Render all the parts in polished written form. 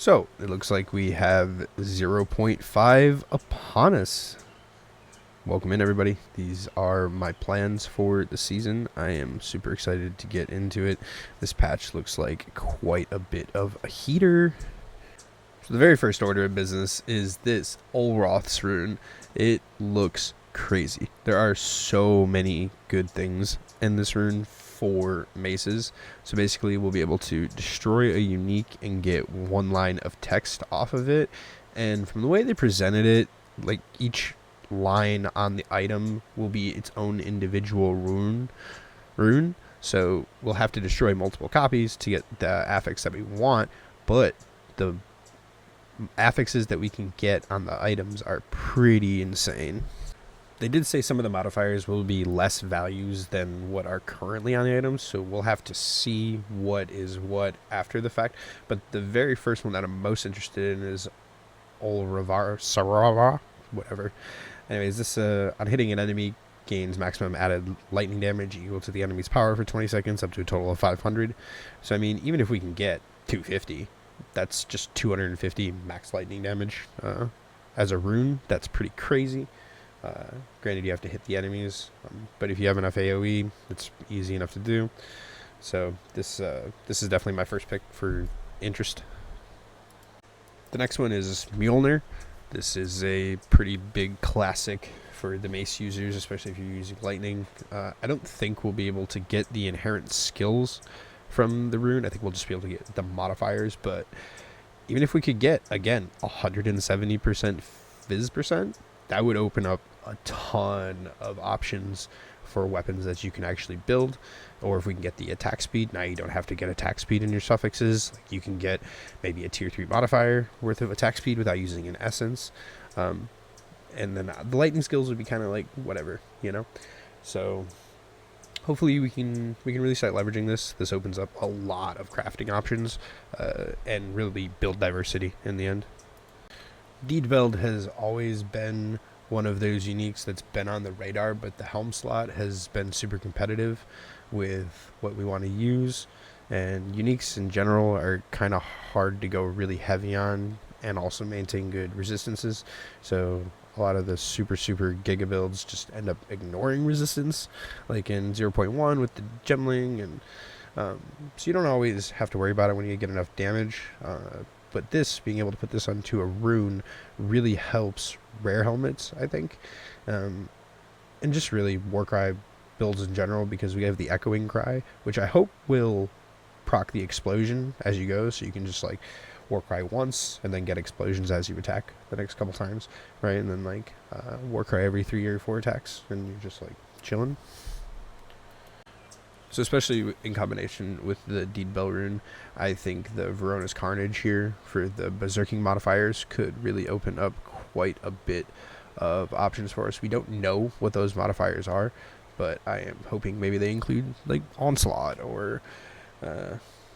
So, it looks like we have 0.5 upon us. Welcome in, everybody. These are my plans for the season. I am super excited to get into it. This patch looks like quite a bit of a heater. So the very first order of business is this Olroth's rune. It looks crazy. There are so many good things in this rune for maces. So basically we'll be able to destroy a unique and get one line of text off of it. And from the way they presented it, like each line on the item will be its own individual rune. So we'll have to destroy multiple copies to get the affix that we want, but the affixes that we can get on the items are pretty insane. They did say some of the modifiers will be less values than what are currently on the items, so we'll have to see what is what after the fact. But the very first one that I'm most interested in is Sarava, whatever. Anyways, this on hitting an enemy gains maximum added lightning damage equal to the enemy's power for 20 seconds, up to a total of 500. So I mean, even if we can get 250, that's just 250 max lightning damage as a rune. That's pretty crazy. Granted, you have to hit the enemies, but if you have enough AoE, it's easy enough to do. So this is definitely my first pick for interest. The next one is Mjolnir. This is a pretty big classic for the mace users, especially if you're using lightning. I don't think we'll be able to get the inherent skills from the rune. I think we'll just be able to get the modifiers, but even if we could get, again, 170% fizz percent, that would open up a ton of options for weapons that you can actually build. Or if we can get the attack speed, now you don't have to get attack speed in your suffixes. Like, you can get maybe a tier 3 modifier worth of attack speed without using an essence. And then the lightning skills would be kind of like whatever, you know. So hopefully we can really start leveraging this. This opens up a lot of crafting options and really build diversity in the end. Deedveld has always been one of those uniques that's been on the radar, but the helm slot has been super competitive with what we want to use, and uniques in general are kind of hard to go really heavy on and also maintain good resistances. So a lot of the super giga builds just end up ignoring resistance, like in 0.1 with the gemling, and so you don't always have to worry about it when you get enough damage. But this, being able to put this onto a rune, really helps rare helmets, I think. And just really Warcry builds in general, because we have the Echoing Cry, which I hope will proc the explosion as you go, so you can just like Warcry once and then get explosions as you attack the next couple times, right? And then like Warcry every 3 or 4 attacks, and you're just like chilling. So especially in combination with the Deedveld rune, I think the Verona's Carnage here for the Berserking modifiers could really open up quite a bit of options for us. We don't know what those modifiers are, but I am hoping maybe they include like Onslaught or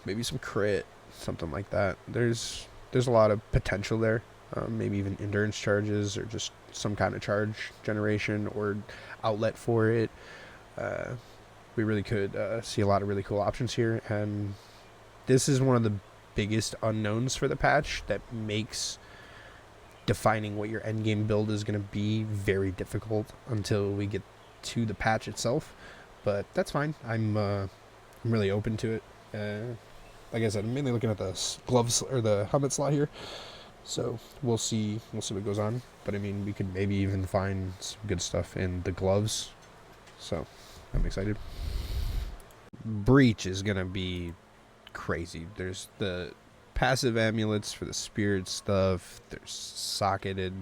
maybe some crit, something like that. There's a lot of potential there. Maybe even endurance charges, or just some kind of charge generation or outlet for it. We really could see a lot of really cool options here, and this is one of the biggest unknowns for the patch that makes defining what your endgame build is going to be very difficult until we get to the patch itself. But that's fine. I'm really open to it. Like I said, I'm mainly looking at the gloves or the helmet slot here, so we'll see what goes on. But I mean, we could maybe even find some good stuff in the gloves, so I'm excited. Breach is gonna be crazy. There's the passive amulets for the spirit stuff. There's socketed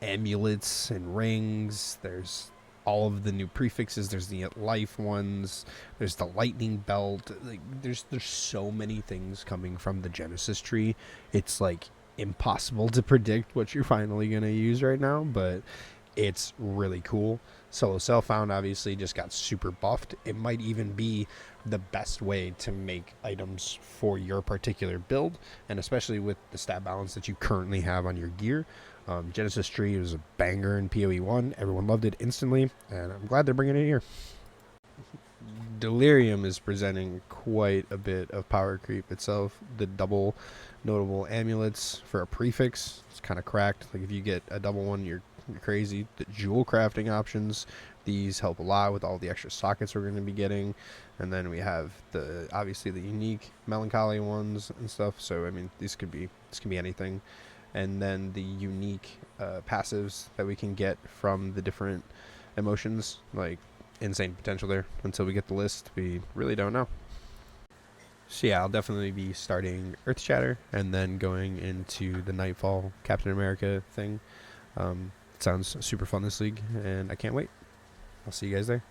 amulets and rings. There's all of the new prefixes. There's the life ones. There's the lightning belt. Like there's so many things coming from the Genesis tree. It's like impossible to predict what you're finally gonna use right now, but it's really cool. Solo Self-Found obviously just got super buffed. It might even be the best way to make items for your particular build, and especially with the stat balance that you currently have on your gear. Genesis Tree was a banger in PoE1. Everyone loved it instantly, and I'm glad they're bringing it here. Delirium is presenting quite a bit of power creep itself. The double notable amulets for a prefix, it's kind of cracked. Like if you get a double one, you're crazy. The jewel crafting options, these help a lot with all the extra sockets we're going to be getting. And then we have the obviously the unique melancholy ones and stuff. So I mean, this can be anything. And then the unique passives that we can get from the different emotions, like insane potential there. Until we get the list, we really don't know. So yeah, I'll definitely be starting Earth Shatter and then going into the Nightfall Captain America thing. It sounds super fun this league, and I can't wait. I'll see you guys there.